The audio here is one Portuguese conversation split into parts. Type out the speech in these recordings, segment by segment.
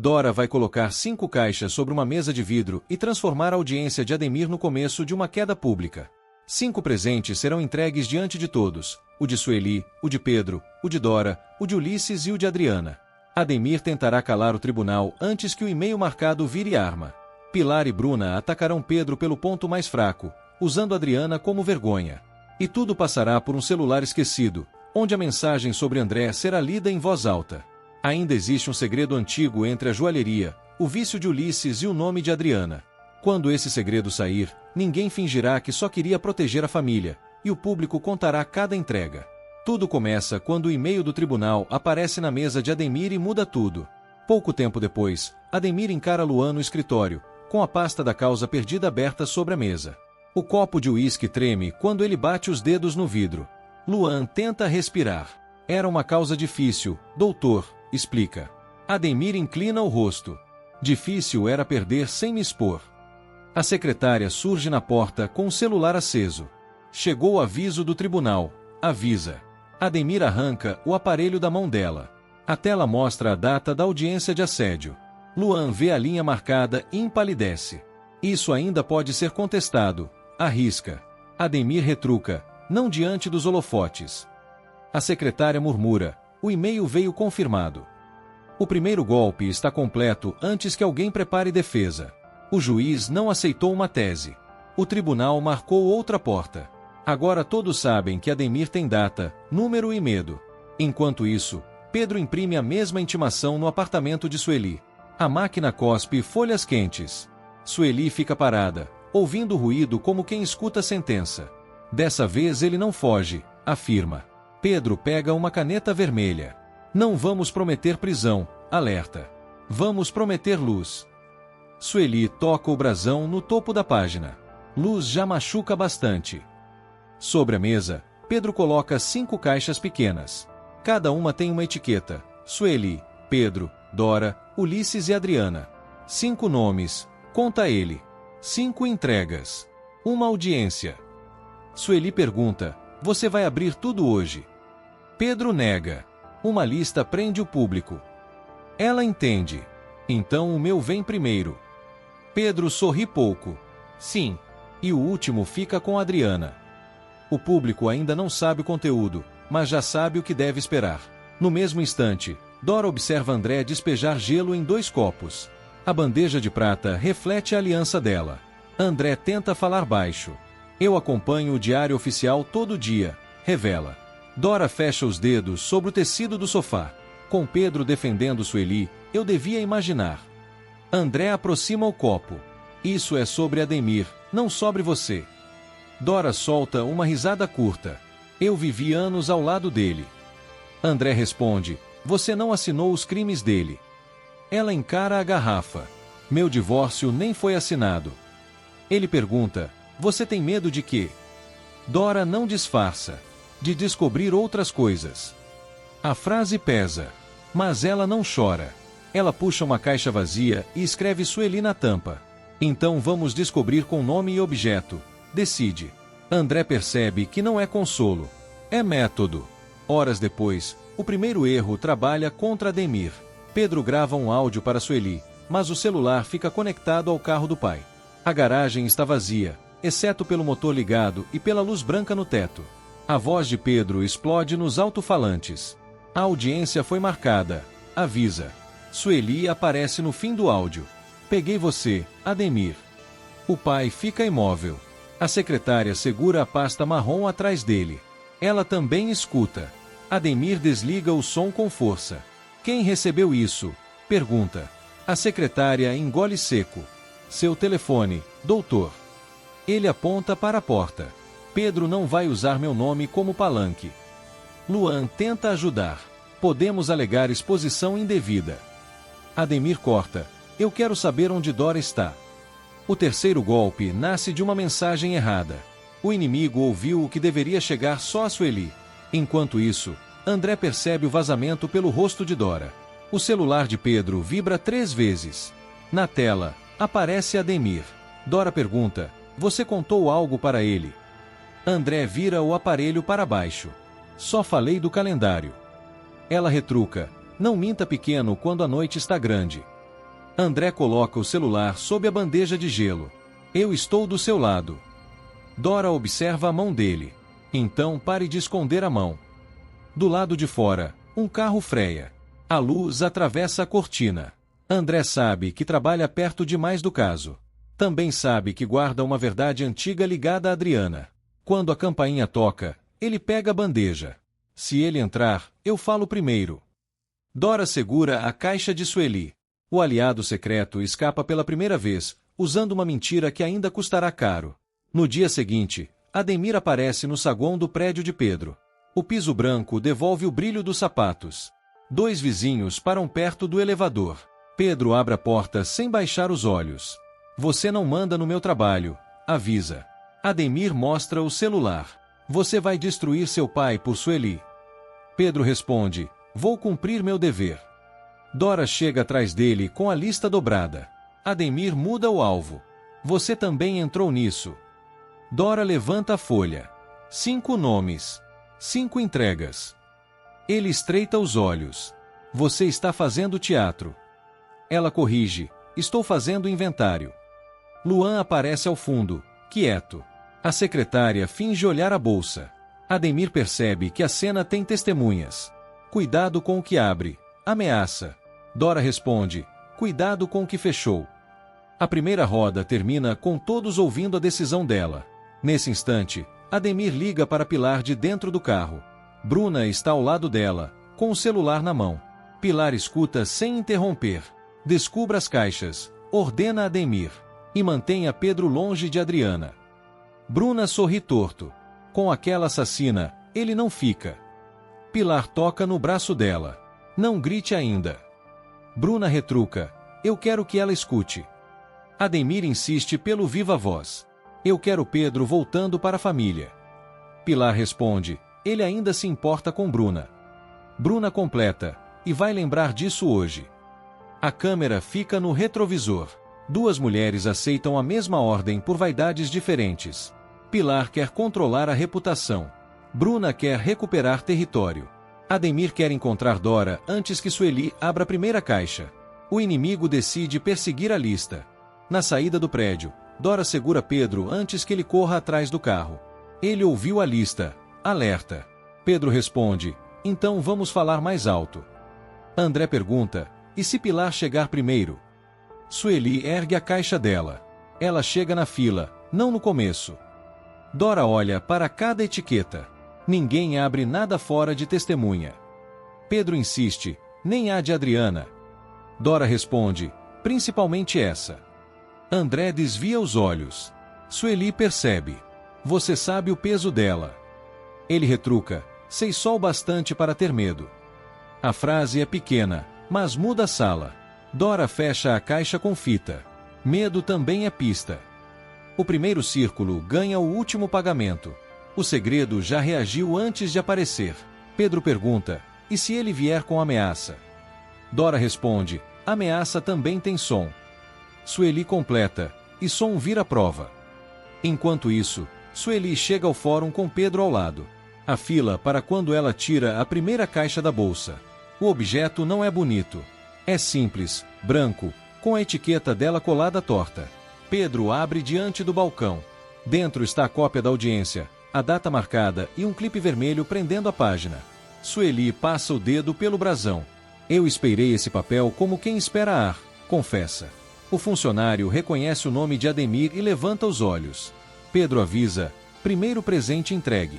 Dora vai colocar 5 caixas sobre uma mesa de vidro e transformar a audiência de Ademir no começo de uma queda pública. 5 presentes serão entregues diante de todos, o de Sueli, o de Pedro, o de Dora, o de Ulisses e o de Adriana. Ademir tentará calar o tribunal antes que o e-mail marcado vire arma. Pilar e Bruna atacarão Pedro pelo ponto mais fraco, usando Adriana como vergonha. E tudo passará por um celular esquecido, onde a mensagem sobre André será lida em voz alta. Ainda existe um segredo antigo entre a joalheria, o vício de Ulisses e o nome de Adriana. Quando esse segredo sair, ninguém fingirá que só queria proteger a família, e o público contará cada entrega. Tudo começa quando o e-mail do tribunal aparece na mesa de Ademir e muda tudo. Pouco tempo depois, Ademir encara Luan no escritório, com a pasta da causa perdida aberta sobre a mesa. O copo de uísque treme quando ele bate os dedos no vidro. Luan tenta respirar. Era uma causa difícil, doutor, explica. Ademir inclina o rosto. Difícil era perder sem me expor. A secretária surge na porta com o celular aceso. Chegou o aviso do tribunal. Avisa. Ademir arranca o aparelho da mão dela. A tela mostra a data da audiência de assédio. Luan vê a linha marcada e empalidece. Isso ainda pode ser contestado. Arrisca. Ademir retruca, não diante dos holofotes. A secretária murmura, o e-mail veio confirmado. O primeiro golpe está completo antes que alguém prepare defesa. O juiz não aceitou uma tese. O tribunal marcou outra porta. Agora todos sabem que Ademir tem data, número e medo. Enquanto isso, Pedro imprime a mesma intimação no apartamento de Sueli. A máquina cospe folhas quentes. Sueli fica parada, ouvindo o ruído como quem escuta a sentença. Dessa vez ele não foge, afirma. Pedro pega uma caneta vermelha. Não vamos prometer prisão, alerta. Vamos prometer luz. Sueli toca o brasão no topo da página. Luz já machuca bastante. Sobre a mesa, Pedro coloca 5 caixas pequenas. Cada uma tem uma etiqueta. Sueli, Pedro, Dora, Ulisses e Adriana. 5 nomes, conta ele. 5 entregas. Uma audiência. Sueli pergunta, você vai abrir tudo hoje? Pedro nega. Uma lista prende o público. Ela entende. Então o meu vem primeiro. Pedro sorri pouco. Sim. E o último fica com Adriana. O público ainda não sabe o conteúdo, mas já sabe o que deve esperar. No mesmo instante, Dora observa André despejar gelo em 2 copos. A bandeja de prata reflete a aliança dela. André tenta falar baixo. Eu acompanho o diário oficial todo dia, revela. Dora fecha os dedos sobre o tecido do sofá. Com Pedro defendendo Sueli, eu devia imaginar. André aproxima o copo. Isso é sobre Ademir, não sobre você. Dora solta uma risada curta. Eu vivi anos ao lado dele. André responde, você não assinou os crimes dele. Ela encara a garrafa. Meu divórcio nem foi assinado. Ele pergunta, você tem medo de quê? Dora não disfarça. De descobrir outras coisas. A frase pesa. Mas ela não chora. Ela puxa uma caixa vazia e escreve Sueli na tampa. Então vamos descobrir com nome e objeto. Decide. André percebe que não é consolo. É método. Horas depois, o primeiro erro trabalha contra Ademir. Pedro grava um áudio para Sueli, mas o celular fica conectado ao carro do pai. A garagem está vazia, exceto pelo motor ligado e pela luz branca no teto. A voz de Pedro explode nos alto-falantes. A audiência foi marcada. Avisa. Sueli aparece no fim do áudio. Peguei você, Ademir. O pai fica imóvel. A secretária segura a pasta marrom atrás dele. Ela também escuta. Ademir desliga o som com força. Quem recebeu isso? Pergunta. A secretária engole seco. Seu telefone, doutor. Ele aponta para a porta. Pedro não vai usar meu nome como palanque. Luan tenta ajudar. Podemos alegar exposição indevida. Ademir corta. Eu quero saber onde Dora está. O terceiro golpe nasce de uma mensagem errada. O inimigo ouviu o que deveria chegar só a Sueli. Enquanto isso, André percebe o vazamento pelo rosto de Dora. O celular de Pedro vibra 3 vezes. Na tela, aparece Ademir. Dora pergunta, você contou algo para ele? André vira o aparelho para baixo. Só falei do calendário. Ela retruca, não minta pequeno quando a noite está grande. André coloca o celular sob a bandeja de gelo. Eu estou do seu lado. Dora observa a mão dele. Então pare de esconder a mão. Do lado de fora, um carro freia. A luz atravessa a cortina. André sabe que trabalha perto demais do caso. Também sabe que guarda uma verdade antiga ligada a Adriana. Quando a campainha toca, ele pega a bandeja. Se ele entrar, eu falo primeiro. Dora segura a caixa de Sueli. O aliado secreto escapa pela primeira vez, usando uma mentira que ainda custará caro. No dia seguinte, Ademir aparece no saguão do prédio de Pedro. O piso branco devolve o brilho dos sapatos. 2 vizinhos param perto do elevador. Pedro abre a porta sem baixar os olhos. Você não manda no meu trabalho, avisa. Ademir mostra o celular. Você vai destruir seu pai por Sueli. Pedro responde, vou cumprir meu dever. Dora chega atrás dele com a lista dobrada. Ademir muda o alvo. Você também entrou nisso. Dora levanta a folha. 5 nomes. 5 entregas. Ele estreita os olhos. Você está fazendo teatro. Ela corrige. Estou fazendo inventário. Luan aparece ao fundo, quieto. A secretária finge olhar a bolsa. Ademir percebe que a cena tem testemunhas. Cuidado com o que abre. Ameaça. Dora responde. Cuidado com o que fechou. A primeira roda termina com todos ouvindo a decisão dela. Nesse instante, Ademir liga para Pilar de dentro do carro. Bruna está ao lado dela, com o celular na mão. Pilar escuta sem interromper. Descubra as caixas, ordena Ademir. E mantenha Pedro longe de Adriana. Bruna sorri torto. Com aquela assassina, ele não fica. Pilar toca no braço dela. Não grite ainda. Bruna retruca. Eu quero que ela escute. Ademir insiste pelo viva voz. Eu quero Pedro voltando para a família. Pilar responde. Ele ainda se importa com Bruna. Bruna completa. E vai lembrar disso hoje. A câmera fica no retrovisor. 2 mulheres aceitam a mesma ordem por vaidades diferentes. Pilar quer controlar a reputação. Bruna quer recuperar território. Ademir quer encontrar Dora antes que Sueli abra a primeira caixa. O inimigo decide perseguir a lista. Na saída do prédio, Dora segura Pedro antes que ele corra atrás do carro. Ele ouviu a lista. Alerta. Pedro responde. Então vamos falar mais alto. André pergunta. E se Pilar chegar primeiro? Sueli ergue a caixa dela. Ela chega na fila, não no começo. Dora olha para cada etiqueta. Ninguém abre nada fora de testemunha. Pedro insiste, nem a de Adriana. Dora responde, principalmente essa. André desvia os olhos. Sueli percebe. Você sabe o peso dela. Ele retruca, sei só o bastante para ter medo. A frase é pequena, mas muda a sala. Dora fecha a caixa com fita. Medo também é pista. O primeiro círculo ganha o último pagamento. O segredo já reagiu antes de aparecer. Pedro pergunta, e se ele vier com ameaça? Dora responde, ameaça também tem som. Sueli completa, e som vira prova. Enquanto isso, Sueli chega ao fórum com Pedro ao lado. A fila para quando ela tira a primeira caixa da bolsa. O objeto não é bonito. É simples, branco, com a etiqueta dela colada torta. Pedro abre diante do balcão. Dentro está a cópia da audiência, a data marcada e um clipe vermelho prendendo a página. Sueli passa o dedo pelo brasão. Eu esperei esse papel como quem espera ar, confessa. O funcionário reconhece o nome de Ademir e levanta os olhos. Pedro avisa, primeiro presente entregue.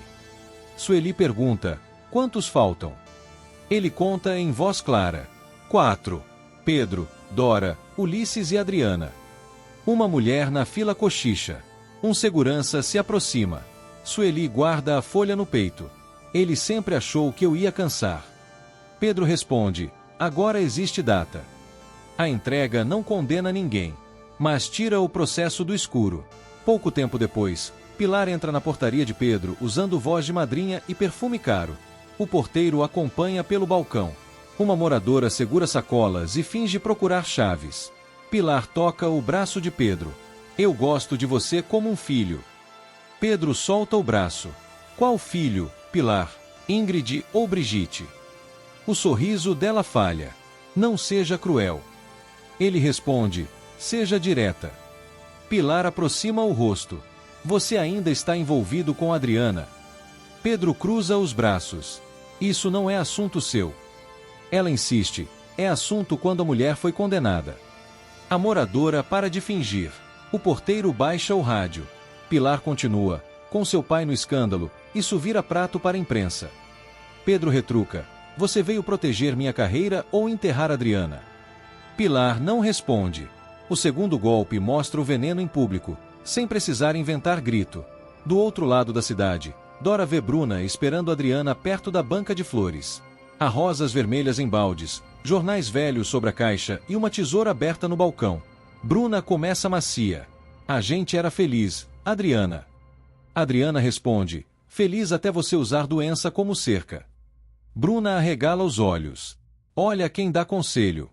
Sueli pergunta, quantos faltam? Ele conta em voz clara. 4. Pedro, Dora, Ulisses e Adriana. Uma mulher na fila cochicha. Um segurança se aproxima. Sueli guarda a folha no peito. Ele sempre achou que eu ia cansar. Pedro responde, agora existe data. A entrega não condena ninguém, mas tira o processo do escuro. Pouco tempo depois, Pilar entra na portaria de Pedro usando voz de madrinha e perfume caro. O porteiro acompanha pelo balcão. Uma moradora segura sacolas e finge procurar chaves. Pilar toca o braço de Pedro. Eu gosto de você como um filho. Pedro solta o braço. Qual filho, Pilar? Ingrid ou Brigitte? O sorriso dela falha. Não seja cruel. Ele responde: seja direta. Pilar aproxima o rosto. Você ainda está envolvido com Adriana. Pedro cruza os braços. Isso não é assunto seu. Ela insiste: é assunto quando a mulher foi condenada. A moradora para de fingir. O porteiro baixa o rádio. Pilar continua: com seu pai no escândalo, isso vira prato para a imprensa. Pedro retruca: você veio proteger minha carreira ou enterrar Adriana? Pilar não responde. O segundo golpe mostra o veneno em público, sem precisar inventar grito. Do outro lado da cidade, Dora vê Bruna esperando Adriana perto da banca de flores. Há rosas vermelhas em baldes, jornais velhos sobre a caixa e uma tesoura aberta no balcão. Bruna começa macia: a gente era feliz, Adriana. Adriana responde: feliz até você usar doença como cerca. Bruna arregala os olhos. Olha quem dá conselho.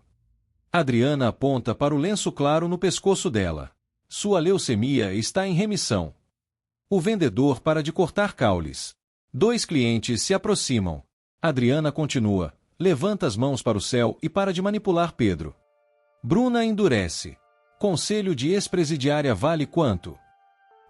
Adriana aponta para o lenço claro no pescoço dela. Sua leucemia está em remissão. O vendedor para de cortar caules. 2 clientes se aproximam. Adriana continua, levanta as mãos para o céu e para de manipular Pedro. Bruna endurece. Conselho de ex-presidiária vale quanto?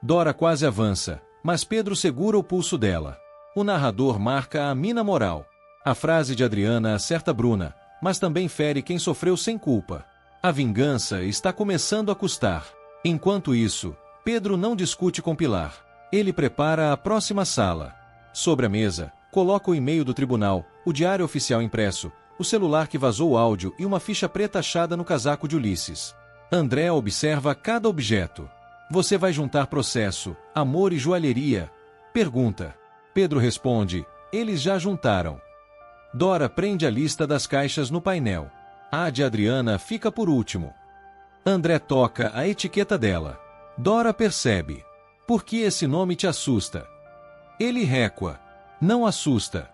Dora quase avança, mas Pedro segura o pulso dela. O narrador marca a mina moral. A frase de Adriana acerta Bruna, mas também fere quem sofreu sem culpa. A vingança está começando a custar. Enquanto isso, Pedro não discute com Pilar. Ele prepara a próxima sala. Sobre a mesa, coloca o e-mail do tribunal, o diário oficial impresso, o celular que vazou o áudio e uma ficha preta achada no casaco de Ulisses. André observa cada objeto. Você vai juntar processo, amor e joalheria? Pergunta. Pedro responde: eles já juntaram. Dora prende a lista das caixas no painel. A de Adriana fica por último. André toca a etiqueta dela. Dora percebe. Por que esse nome te assusta? Ele recua. Não assusta.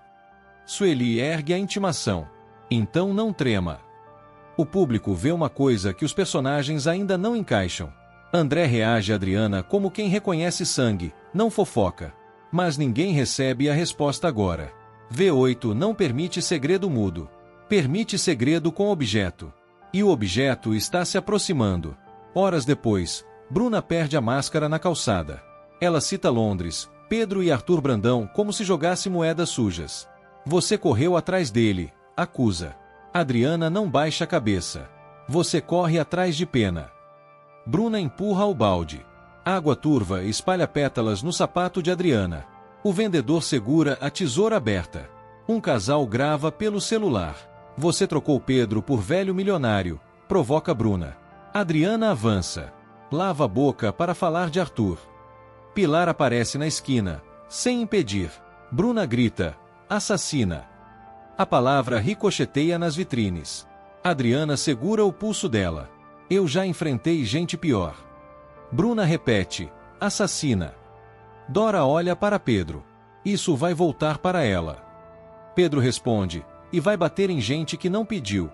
Sueli ergue a intimação. Então não trema. O público vê uma coisa que os personagens ainda não encaixam. André reage a Adriana como quem reconhece sangue, não fofoca. Mas ninguém recebe a resposta agora. V8 não permite segredo mudo. Permite segredo com objeto. E o objeto está se aproximando. Horas depois, Bruna perde a máscara na calçada. Ela cita Londres, Pedro e Arthur Brandão como se jogasse moedas sujas. Você correu atrás dele, acusa. Adriana não baixa a cabeça. Você corre atrás de pena. Bruna empurra o balde. Água turva espalha pétalas no sapato de Adriana. O vendedor segura a tesoura aberta. Um casal grava pelo celular. Você trocou Pedro por velho milionário. Provoca Bruna. Adriana avança. Lava a boca para falar de Arthur. Pilar aparece na esquina, sem impedir. Bruna grita: assassina. A palavra ricocheteia nas vitrines. Adriana segura o pulso dela. Eu já enfrentei gente pior. Bruna repete: assassina. Dora olha para Pedro. Isso vai voltar para ela. Pedro responde: e vai bater em gente que não pediu.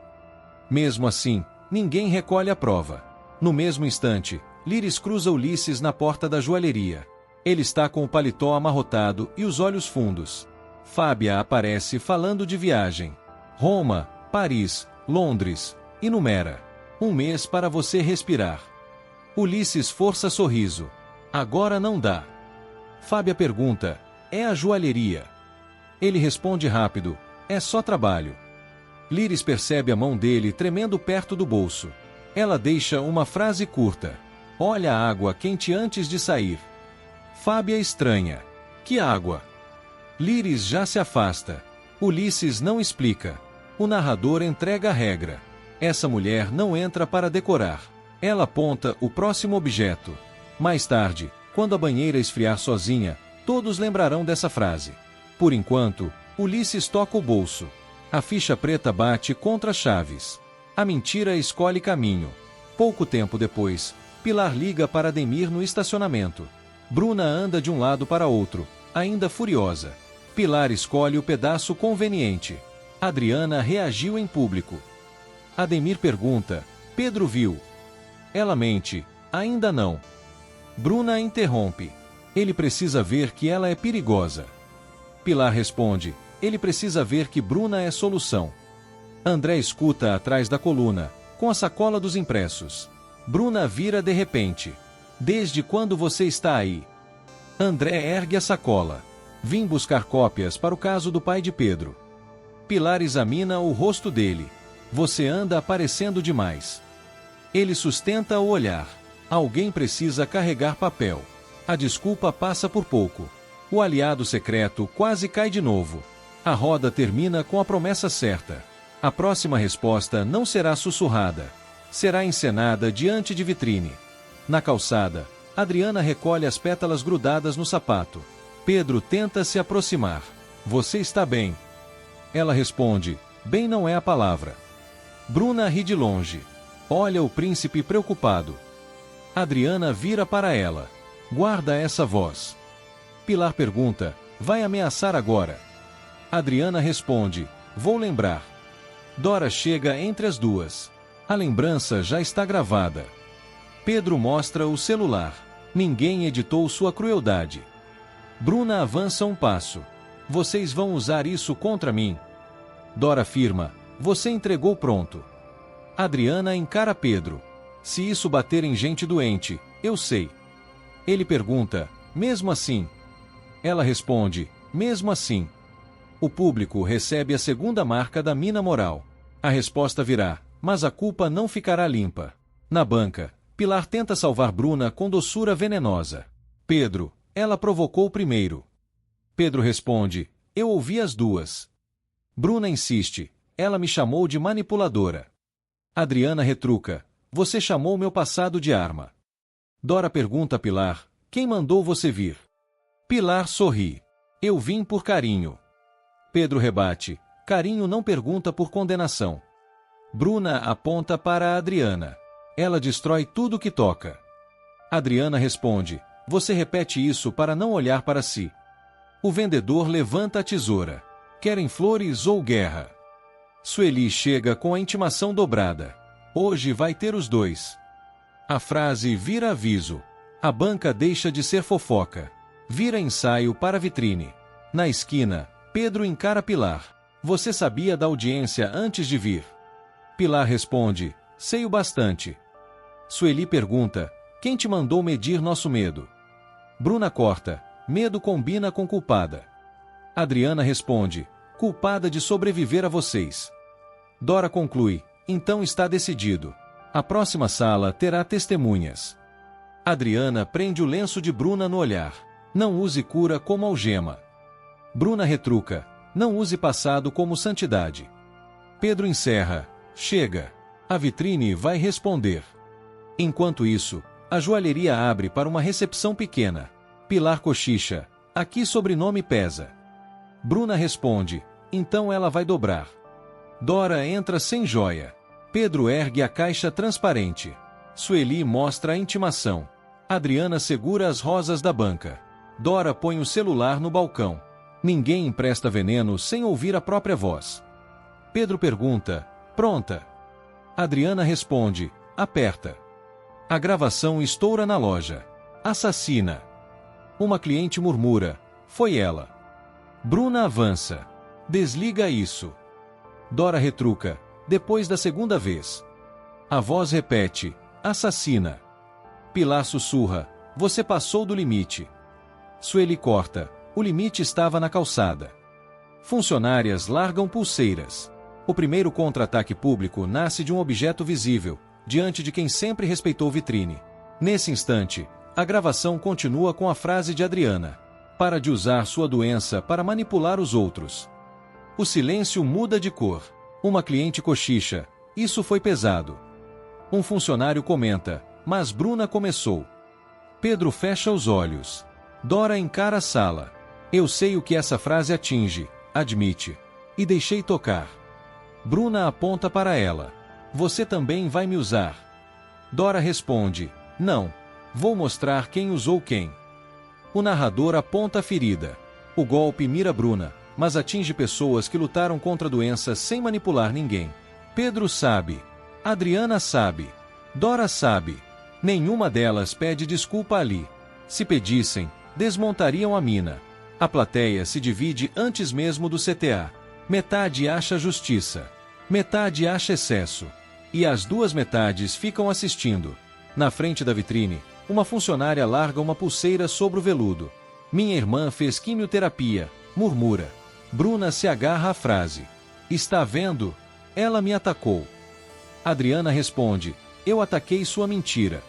Mesmo assim, ninguém recolhe a prova. No mesmo instante, Líris cruza Ulisses na porta da joalheria. Ele está com o paletó amarrotado e os olhos fundos. Fábia aparece falando de viagem. Roma, Paris, Londres, enumera. 1 mês para você respirar. Ulisses força sorriso. Agora não dá. Fábia pergunta: é a joalheria? Ele responde rápido: é só trabalho. Líris percebe a mão dele tremendo perto do bolso. Ela deixa uma frase curta: olha a água quente antes de sair. Fábia estranha: que água? Líris já se afasta. Ulisses não explica. O narrador entrega a regra. Essa mulher não entra para decorar. Ela aponta o próximo objeto. Mais tarde, quando a banheira esfriar sozinha, todos lembrarão dessa frase. Por enquanto, Ulisses toca o bolso. A ficha preta bate contra as chaves. A mentira escolhe caminho. Pouco tempo depois, Pilar liga para Ademir no estacionamento. Bruna anda de um lado para outro, ainda furiosa. Pilar escolhe o pedaço conveniente. Adriana reagiu em público. Ademir pergunta: Pedro viu? Ela mente: ainda não. Bruna interrompe: ele precisa ver que ela é perigosa. Pilar responde: ele precisa ver que Bruna é solução. André escuta atrás da coluna, com a sacola dos impressos. Bruna vira de repente. Desde quando você está aí? André ergue a sacola. Vim buscar cópias para o caso do pai de Pedro. Pilar examina o rosto dele. Você anda aparecendo demais. Ele sustenta o olhar. Alguém precisa carregar papel. A desculpa passa por pouco. O aliado secreto quase cai de novo. A roda termina com a promessa certa. A próxima resposta não será sussurrada. Será encenada diante de vitrine. Na calçada, Adriana recolhe as pétalas grudadas no sapato. Pedro tenta se aproximar. Você está bem? Ela responde, bem não é a palavra. Bruna ri de longe. Olha o príncipe preocupado. Adriana vira para ela. Guarda essa voz. Pilar pergunta, vai ameaçar agora? Adriana responde, vou lembrar. Dora chega entre as duas. A lembrança já está gravada. Pedro mostra o celular. Ninguém editou sua crueldade. Bruna avança um passo. Vocês vão usar isso contra mim? Dora afirma, você entregou pronto. Adriana encara Pedro. Se isso bater em gente doente, eu sei. Ele pergunta, mesmo assim? Ela responde, mesmo assim. O público recebe a segunda marca da mina moral. A resposta virá, mas a culpa não ficará limpa. Na banca, Pilar tenta salvar Bruna com doçura venenosa. Pedro, ela provocou primeiro. Pedro responde, eu ouvi as duas. Bruna insiste, ela me chamou de manipuladora. Adriana retruca, você chamou meu passado de arma. Dora pergunta a Pilar, quem mandou você vir? Pilar sorri. Eu vim por carinho. Pedro rebate, carinho não pergunta por condenação. Bruna aponta para Adriana. Ela destrói tudo que toca. Adriana responde, você repete isso para não olhar para si. O vendedor levanta a tesoura. Querem flores ou guerra? Sueli chega com a intimação dobrada. Hoje vai ter os dois. A frase vira aviso. A banca deixa de ser fofoca. Vira ensaio para a vitrine. Na esquina, Pedro encara Pilar. Você sabia da audiência antes de vir? Pilar responde, sei o bastante. Sueli pergunta, quem te mandou medir nosso medo? Bruna corta, medo combina com culpada. Adriana responde, culpada de sobreviver a vocês. Dora conclui, então está decidido. A próxima sala terá testemunhas. Adriana prende o lenço de Bruna no olhar. Não use cura como algema. Bruna retruca, não use passado como santidade. Pedro encerra, chega. A vitrine vai responder. Enquanto isso, a joalheria abre para uma recepção pequena. Pilar cochicha, aqui sobrenome pesa. Bruna responde, então ela vai dobrar. Dora entra sem joia. Pedro ergue a caixa transparente. Sueli mostra a intimação. Adriana segura as rosas da banca. Dora põe o celular no balcão. Ninguém empresta veneno sem ouvir a própria voz. Pedro pergunta, pronta? Adriana responde, aperta. A gravação estoura na loja. Assassina. Uma cliente murmura, foi ela. Bruna avança. Desliga isso. Dora retruca, depois da segunda vez. A voz repete, assassina. Pilar sussurra, você passou do limite. Sueli corta, o limite estava na calçada. Funcionárias largam pulseiras. O primeiro contra-ataque público nasce de um objeto visível, diante de quem sempre respeitou vitrine. Nesse instante, a gravação continua com a frase de Adriana. Para de usar sua doença para manipular os outros. O silêncio muda de cor. Uma cliente cochicha, isso foi pesado. Um funcionário comenta, mas Bruna começou. Pedro fecha os olhos. Dora encara a sala. Eu sei o que essa frase atinge, admite. E deixei tocar. Bruna aponta para ela. Você também vai me usar. Dora responde, não. Vou mostrar quem usou quem. O narrador aponta a ferida. O golpe mira Bruna, mas atinge pessoas que lutaram contra a doença sem manipular ninguém. Pedro sabe. Adriana sabe. Dora sabe. Nenhuma delas pede desculpa ali. Se pedissem, desmontariam a mina. A plateia se divide antes mesmo do CTA. Metade acha justiça. Metade acha excesso. E as duas metades ficam assistindo. Na frente da vitrine, uma funcionária larga uma pulseira sobre o veludo. Minha irmã fez quimioterapia, murmura. Bruna se agarra à frase. Está vendo? Ela me atacou. Adriana responde. Eu ataquei sua mentira.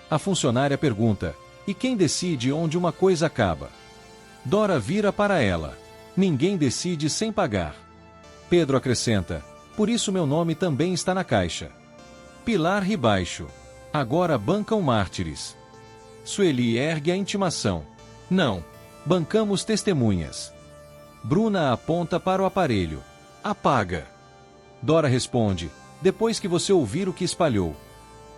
A funcionária pergunta. E quem decide onde uma coisa acaba? Dora vira para ela. Ninguém decide sem pagar. Pedro acrescenta. Por isso meu nome também está na caixa. Pilar ri baixo. Agora bancam mártires. Sueli ergue a intimação. Não. Bancamos testemunhas. Bruna aponta para o aparelho. Apaga. Dora responde. Depois que você ouvir o que espalhou.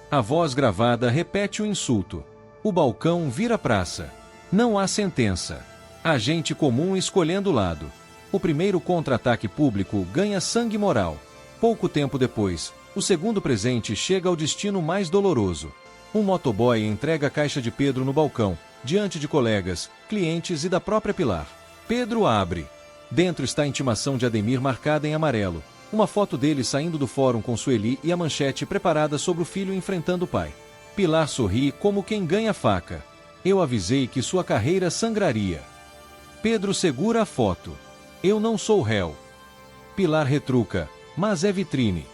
A voz gravada repete o insulto. O balcão vira praça. Não há sentença. Há gente comum escolhendo lado. O primeiro contra-ataque público ganha sangue moral. Pouco tempo depois, o segundo presente chega ao destino mais doloroso. Um motoboy entrega a caixa de Pedro no balcão, diante de colegas, clientes e da própria Pilar. Pedro abre. Dentro está a intimação de Ademir marcada em amarelo. Uma foto dele saindo do fórum com Sueli e a manchete preparada sobre o filho enfrentando o pai. Pilar sorri como quem ganha faca. Eu avisei que sua carreira sangraria. Pedro segura a foto. Eu não sou réu. Pilar retruca. Mas é vitrine.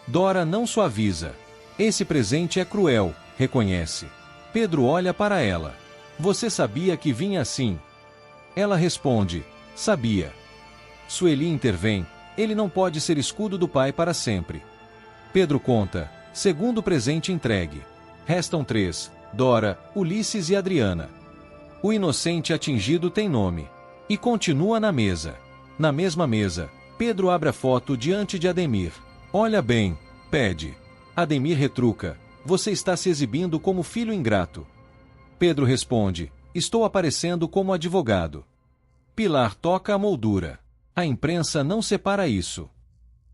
Dora não suaviza. Esse presente é cruel, reconhece. Pedro olha para ela. Você sabia que vinha assim? Ela responde. Sabia. Sueli intervém. Ele não pode ser escudo do pai para sempre. Pedro conta. Segundo presente entregue. Restam 3. Dora, Ulisses e Adriana. O inocente atingido tem nome. E continua na mesa. Na mesma mesa, Pedro abre a foto diante de Ademir. Olha bem, pede. Ademir retruca. Você está se exibindo como filho ingrato. Pedro responde. Estou aparecendo como advogado. Pilar toca a moldura. A imprensa não separa isso.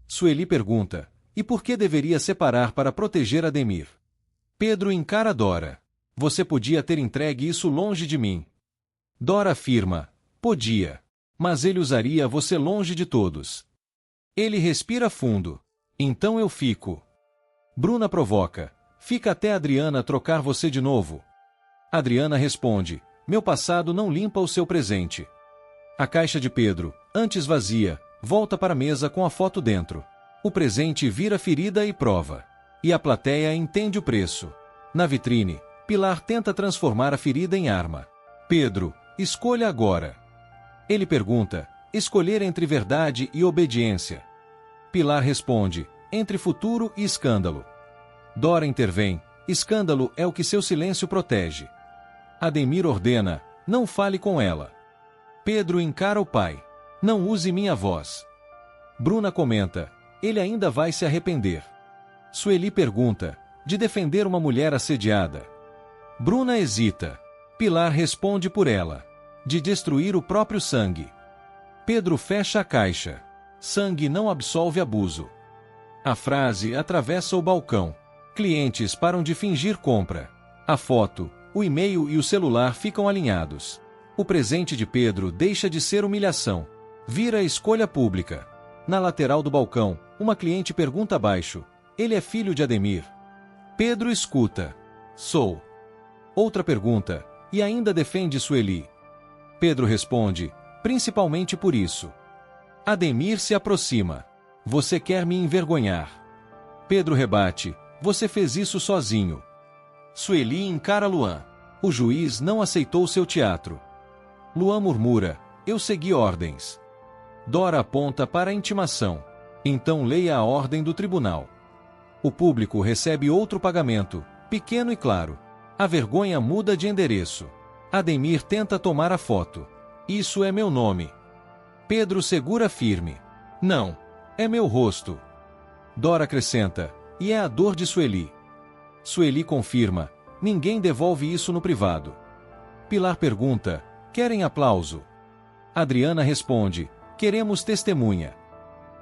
Sueli pergunta. E por que deveria separar para proteger Ademir? Pedro encara Dora. Você podia ter entregue isso longe de mim. Dora afirma. Podia. Mas ele usaria você longe de todos. Ele respira fundo. Então eu fico. Bruna provoca. Fica até Adriana trocar você de novo. Adriana responde. Meu passado não limpa o seu presente. A caixa de Pedro, antes vazia, volta para a mesa com a foto dentro. O presente vira ferida e prova. E a plateia entende o preço. Na vitrine, Pilar tenta transformar a ferida em arma. Pedro, escolha agora. Ele pergunta, escolher entre verdade e obediência. Pilar responde, entre futuro e escândalo. Dora intervém, escândalo é o que seu silêncio protege. Ademir ordena, não fale com ela. Pedro encara o pai, não use minha voz. Bruna comenta, ele ainda vai se arrepender. Sueli pergunta, de defender uma mulher assediada. Bruna hesita. Pilar responde por ela. De destruir o próprio sangue. Pedro fecha a caixa. Sangue não absolve abuso. A frase atravessa o balcão. Clientes param de fingir compra. A foto, o e-mail e o celular ficam alinhados. O presente de Pedro deixa de ser humilhação. Vira escolha pública. Na lateral do balcão, uma cliente pergunta baixo. Ele é filho de Ademir? Pedro escuta. Sou. Outra pergunta. E ainda defende Sueli? Pedro responde. Principalmente por isso. Ademir se aproxima. Você quer me envergonhar. Pedro rebate. Você fez isso sozinho. Sueli encara Luan. O juiz não aceitou seu teatro. Luan murmura. Eu segui ordens. Dora aponta para a intimação. Então leia a ordem do tribunal. O público recebe outro pagamento, pequeno e claro. A vergonha muda de endereço. Ademir tenta tomar a foto. Isso é meu nome. Pedro segura firme. Não, é meu rosto. Dora acrescenta. E é a dor de Sueli. Sueli confirma. Ninguém devolve isso no privado. Pilar pergunta. Querem aplauso? Adriana responde. Queremos testemunha.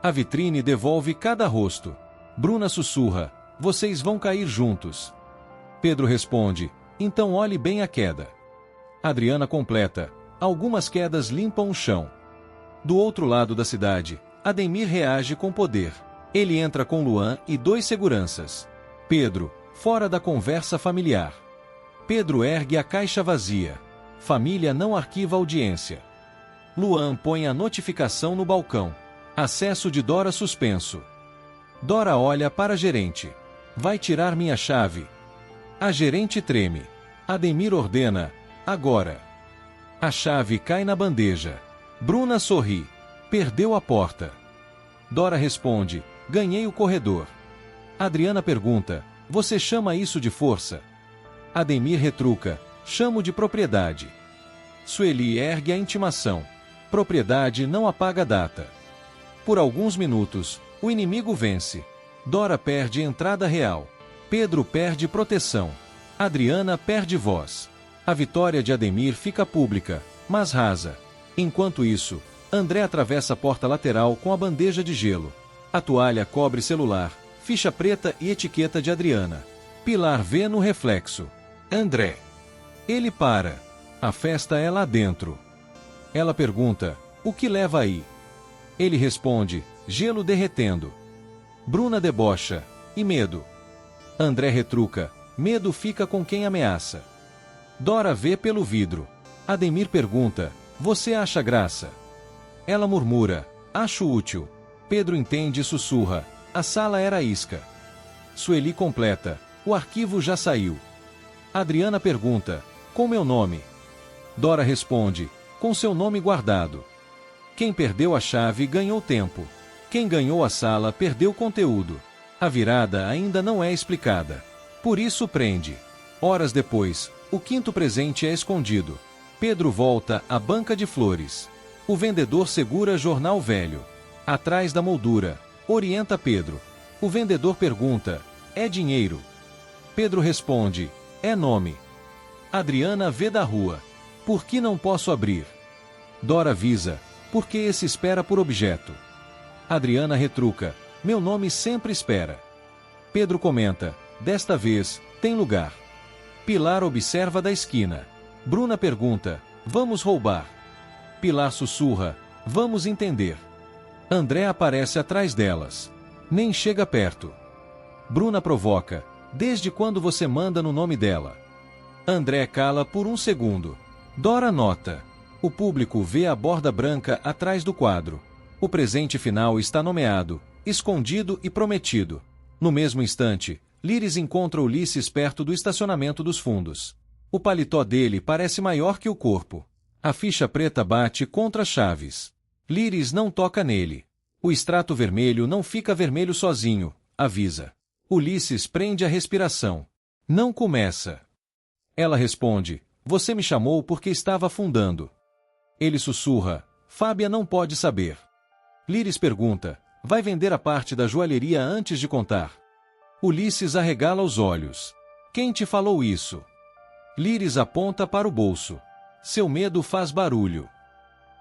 A vitrine devolve cada rosto. Bruna sussurra. Vocês vão cair juntos. Pedro responde. Então olhe bem a queda. Adriana completa. Algumas quedas limpam o chão. Do outro lado da cidade, Ademir reage com poder. Ele entra com Luan e 2 seguranças. Pedro, fora da conversa familiar. Pedro ergue a caixa vazia. Família não arquiva audiência. Luan põe a notificação no balcão. Acesso de Dora suspenso. Dora olha para a gerente. Vai tirar minha chave. A gerente treme. Ademir ordena, agora. A chave cai na bandeja. Bruna sorri. Perdeu a porta. Dora responde, ganhei o corredor. Adriana pergunta, você chama isso de força? Ademir retruca, chamo de propriedade. Sueli ergue a intimação. Propriedade não apaga data. Por alguns minutos, o inimigo vence. Dora perde entrada real. Pedro perde proteção. Adriana perde voz. A vitória de Ademir fica pública, mas rasa. Enquanto isso, André atravessa a porta lateral com a bandeja de gelo. A toalha cobre celular, ficha preta e etiqueta de Adriana. Pilar vê no reflexo. André. Ele para. A festa é lá dentro. Ela pergunta, o que leva aí? Ele responde, gelo derretendo. Bruna debocha, e medo? André retruca, medo fica com quem ameaça. Dora vê pelo vidro. Ademir pergunta, você acha graça? Ela murmura, acho útil. Pedro entende e sussurra, a sala era isca. Sueli completa, o arquivo já saiu. Adriana pergunta, com meu nome? Dora responde, com seu nome guardado. Quem perdeu a chave ganhou tempo. Quem ganhou a sala perdeu conteúdo. A virada ainda não é explicada. Por isso prende. Horas depois, o 5º presente é escondido. Pedro volta à banca de flores. O vendedor segura jornal velho. Atrás da moldura, orienta Pedro. O vendedor pergunta, é dinheiro? Pedro responde, é nome. Adriana vê da rua. Por que não posso abrir? Dora avisa, porque esse espera por objeto. Adriana retruca, meu nome sempre espera. Pedro comenta, desta vez, tem lugar. Pilar observa da esquina. Bruna pergunta, vamos roubar? Pilar sussurra, vamos entender. André aparece atrás delas. Nem chega perto. Bruna provoca, desde quando você manda no nome dela? André cala por um segundo. Dora nota. O público vê a borda branca atrás do quadro. O presente final está nomeado, escondido e prometido. No mesmo instante, Líris encontra Ulisses perto do estacionamento dos fundos. O paletó dele parece maior que o corpo. A ficha preta bate contra as chaves. Líris não toca nele. O extrato vermelho não fica vermelho sozinho, avisa. Ulisses prende a respiração. Não começa. Ela responde, você me chamou porque estava afundando. Ele sussurra, Fábia não pode saber. Líris pergunta, vai vender a parte da joalheria antes de contar? Ulisses arregala os olhos. Quem te falou isso? Líris aponta para o bolso. Seu medo faz barulho.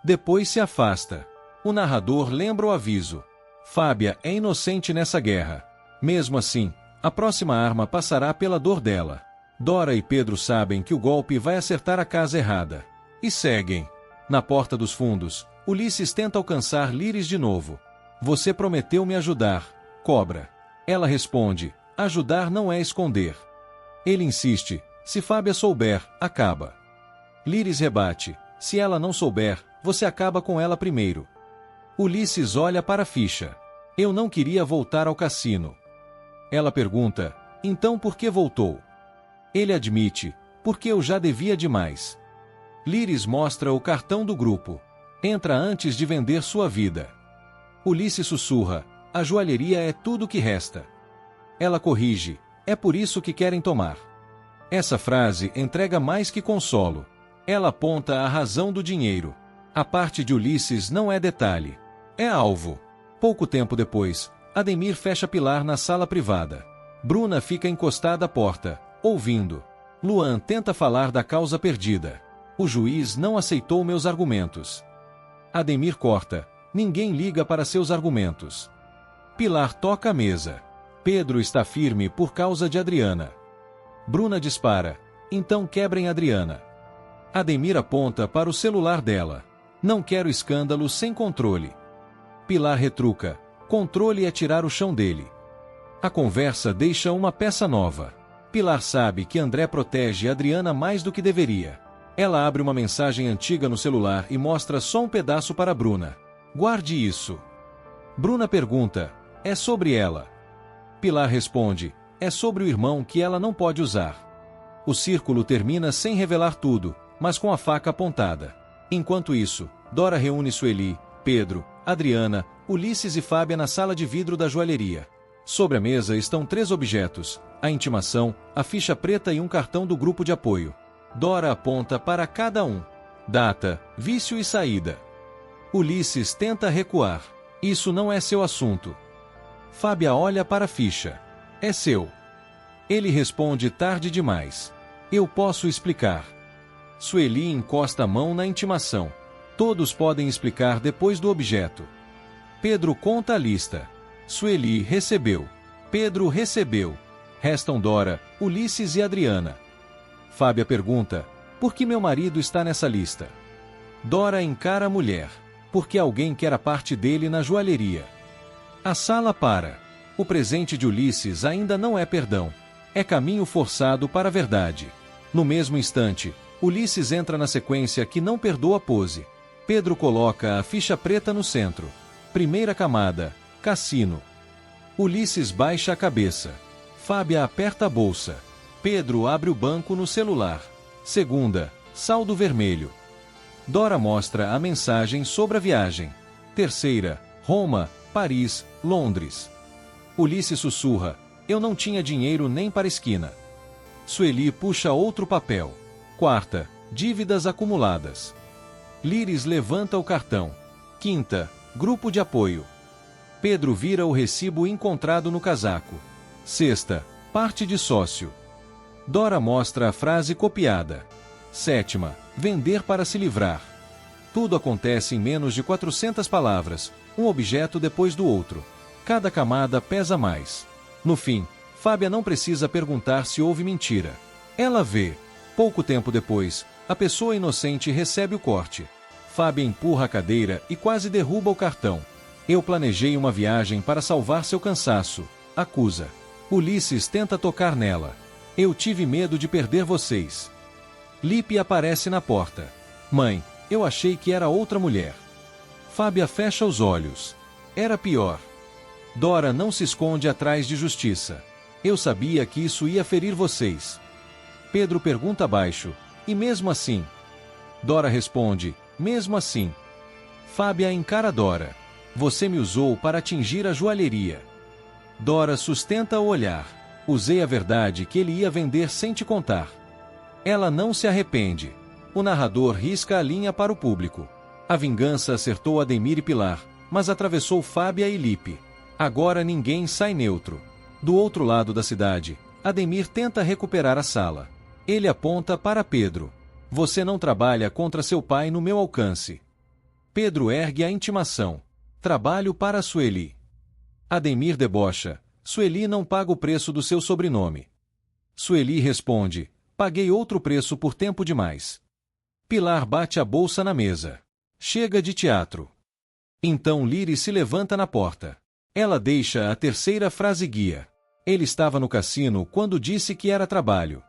Depois se afasta. O narrador lembra o aviso. Fábia é inocente nessa guerra. Mesmo assim, a próxima arma passará pela dor dela. Dora e Pedro sabem que o golpe vai acertar a casa errada. E seguem. Na porta dos fundos, Ulisses tenta alcançar Líris de novo. Você prometeu me ajudar, cobra. Ela responde, ajudar não é esconder. Ele insiste, se Fábia souber, acaba. Líris rebate, se ela não souber, você acaba com ela primeiro. Ulisses olha para a ficha. Eu não queria voltar ao cassino. Ela pergunta, então por que voltou? Ele admite, porque eu já devia demais. Líris mostra o cartão do grupo. Entra antes de vender sua vida. Ulisses sussurra, a joalheria é tudo que resta. Ela corrige, é por isso que querem tomar. Essa frase entrega mais que consolo. Ela aponta a razão do dinheiro. A parte de Ulisses não é detalhe. É alvo. Pouco tempo depois, Ademir fecha Pilar na sala privada. Bruna fica encostada à porta, ouvindo. Luan tenta falar da causa perdida. O juiz não aceitou meus argumentos. Ademir corta. Ninguém liga para seus argumentos. Pilar toca a mesa. Pedro está firme por causa de Adriana. Bruna dispara. Então quebrem Adriana. Ademir aponta para o celular dela. Não quero escândalo sem controle. Pilar retruca. Controle é tirar o chão dele. A conversa deixa uma peça nova. Pilar sabe que André protege Adriana mais do que deveria. Ela abre uma mensagem antiga no celular e mostra só um pedaço para Bruna. Guarde isso. Bruna pergunta: é sobre ela? Pilar responde: é sobre o irmão que ela não pode usar. O círculo termina sem revelar tudo, mas com a faca apontada. Enquanto isso, Dora reúne Sueli, Pedro, Adriana, Ulisses e Fábia na sala de vidro da joalheria. Sobre a mesa estão 3 objetos: a intimação, a ficha preta e um cartão do grupo de apoio. Dora aponta para cada um. Data, vício e saída. Ulisses tenta recuar. Isso não é seu assunto. Fábia olha para a ficha. É seu. Ele responde tarde demais. Eu posso explicar. Sueli encosta a mão na intimação. Todos podem explicar depois do objeto. Pedro conta a lista. Sueli recebeu. Pedro recebeu. Restam Dora, Ulisses e Adriana. Fábia pergunta: por que meu marido está nessa lista? Dora encara a mulher. Porque alguém quer a parte dele na joalheria. A sala para. O presente de Ulisses ainda não é perdão. É caminho forçado para a verdade. No mesmo instante, Ulisses entra na sequência que não perdoa a pose. Pedro coloca a ficha preta no centro. Primeira camada, cassino. Ulisses baixa a cabeça. Fábia aperta a bolsa. Pedro abre o banco no celular. Segunda, saldo vermelho. Dora mostra a mensagem sobre a viagem. Terceira, Roma, Paris, Londres. Ulisses sussurra: eu não tinha dinheiro nem para esquina. Sueli puxa outro papel. Quarta, dívidas acumuladas. Líris levanta o cartão. Quinta, grupo de apoio. Pedro vira o recibo encontrado no casaco. Sexta, parte de sócio. Dora mostra a frase copiada. Sétima, vender para se livrar. Tudo acontece em menos de 400 palavras, um objeto depois do outro. Cada camada pesa mais. No fim, Fábia não precisa perguntar se houve mentira. Ela vê. Pouco tempo depois, a pessoa inocente recebe o corte. Fábia empurra a cadeira e quase derruba o cartão. Eu planejei uma viagem para salvar seu cansaço, acusa. Ulisses tenta tocar nela. Eu tive medo de perder vocês. Lipe aparece na porta. Mãe, eu achei que era outra mulher. Fábia fecha os olhos. Era pior. Dora não se esconde atrás de justiça. Eu sabia que isso ia ferir vocês. Pedro pergunta baixo: e mesmo assim? Dora responde: mesmo assim. Fábia encara Dora. Você me usou para atingir a joalheria. Dora sustenta o olhar. Usei a verdade que ele ia vender sem te contar. Ela não se arrepende. O narrador risca a linha para o público. A vingança acertou Ademir e Pilar, mas atravessou Fábia e Lipe. Agora ninguém sai neutro. Do outro lado da cidade, Ademir tenta recuperar a sala. Ele aponta para Pedro. Você não trabalha contra seu pai no meu alcance. Pedro ergue a intimação. Trabalho para Sueli. Ademir debocha. Sueli não paga o preço do seu sobrenome. Sueli responde: paguei outro preço por tempo demais. Pilar bate a bolsa na mesa. Chega de teatro. Então Líris se levanta na porta. Ela deixa a terceira frase guia. Ele estava no cassino quando disse que era trabalho.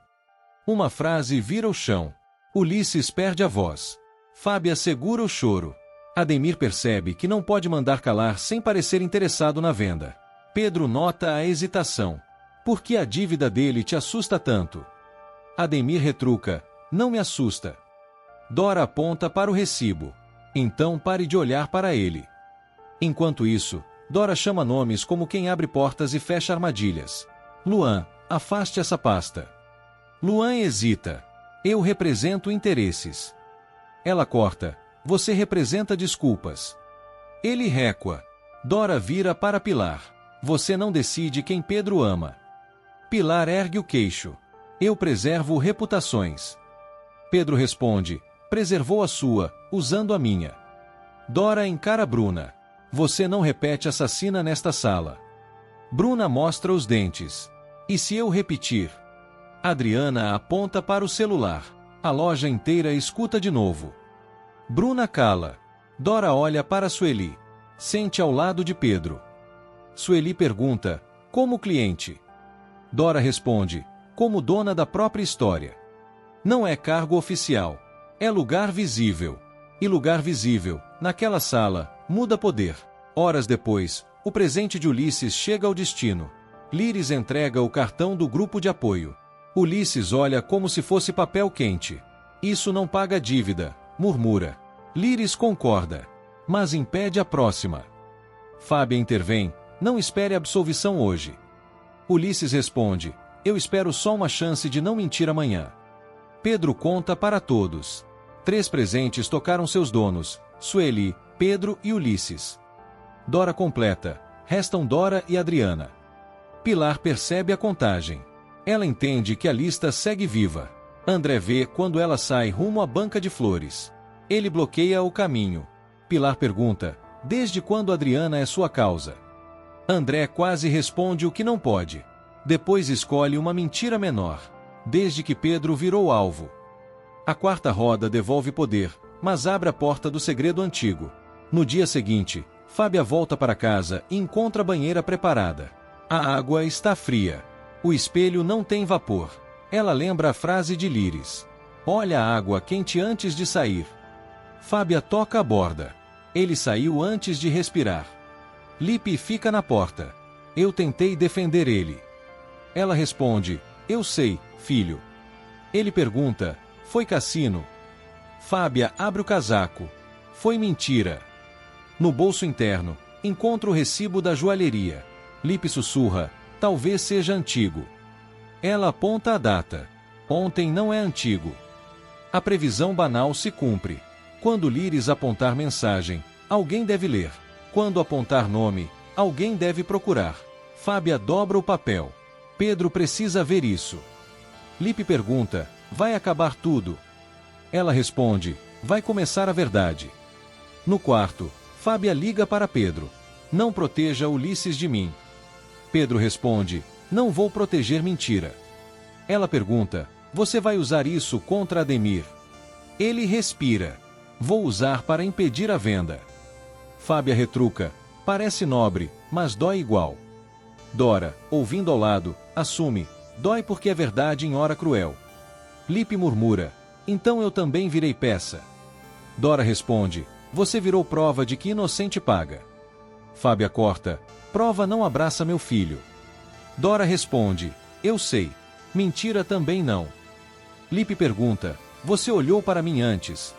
Uma frase vira o chão. Ulisses perde a voz. Fábia segura o choro. Ademir percebe que não pode mandar calar sem parecer interessado na venda. Pedro nota a hesitação. Por que a dívida dele te assusta tanto? Ademir retruca: não me assusta. Dora aponta para o recibo. Então pare de olhar para ele. Enquanto isso, Dora chama nomes como quem abre portas e fecha armadilhas. Luan, afaste essa pasta. Luan hesita. Eu represento interesses. Ela corta. Você representa desculpas. Ele recua. Dora vira para Pilar. Você não decide quem Pedro ama. Pilar ergue o queixo. Eu preservo reputações. Pedro responde: preservou a sua, usando a minha. Dora encara Bruna. Você não repete assassina nesta sala. Bruna mostra os dentes. E se eu repetir? Adriana aponta para o celular. A loja inteira escuta de novo. Bruna cala. Dora olha para Sueli. Sente ao lado de Pedro. Sueli pergunta, como cliente? Dora responde, como dona da própria história. Não é cargo oficial. É lugar visível. E lugar visível, naquela sala, muda poder. Horas depois, o presente de Ulisses chega ao destino. Líris entrega o cartão do grupo de apoio. Ulisses olha como se fosse papel quente. Isso não paga dívida, murmura. Líris concorda, mas impede a próxima. Fábia intervém, não espere absolvição hoje. Ulisses responde, eu espero só uma chance de não mentir amanhã. Pedro conta para todos. 3 presentes tocaram seus donos, Sueli, Pedro e Ulisses. Dora completa, restam Dora e Adriana. Pilar percebe a contagem. Ela entende que a lista segue viva. André vê quando ela sai rumo à banca de flores. Ele bloqueia o caminho. Pilar pergunta, desde quando Adriana é sua causa? André quase responde o que não pode. Depois escolhe uma mentira menor. Desde que Pedro virou alvo. A 4ª roda devolve poder, mas abre a porta do segredo antigo. No dia seguinte, Fábia volta para casa e encontra a banheira preparada. A água está fria. O espelho não tem vapor. Ela lembra a frase de Líris. Olha a água quente antes de sair. Fábia toca a borda. Ele saiu antes de respirar. Lipe fica na porta. Eu tentei defender ele. Ela responde, eu sei, filho. Ele pergunta, foi cassino? Fábia abre o casaco. Foi mentira. No bolso interno, encontra o recibo da joalheria. Lipe sussurra, talvez seja antigo. Ela aponta a data. Ontem não é antigo. A previsão banal se cumpre. Quando Líris apontar mensagem, alguém deve ler. Quando apontar nome, alguém deve procurar. Fábia dobra o papel. Pedro precisa ver isso. Lipe pergunta, vai acabar tudo? Ela responde, vai começar a verdade. No quarto, Fábia liga para Pedro. Não proteja Ulisses de mim. Pedro responde, não vou proteger mentira. Ela pergunta, você vai usar isso contra Ademir? Ele respira. Vou usar para impedir a venda. Fábia retruca, parece nobre, mas dói igual. Dora, ouvindo ao lado, assume, dói porque é verdade em hora cruel. Lipe murmura, então eu também virei peça. Dora responde, você virou prova de que inocente paga. Fábia corta, prova não abraça meu filho. Dora responde, eu sei, mentira também não. Lipe pergunta, você olhou para mim antes?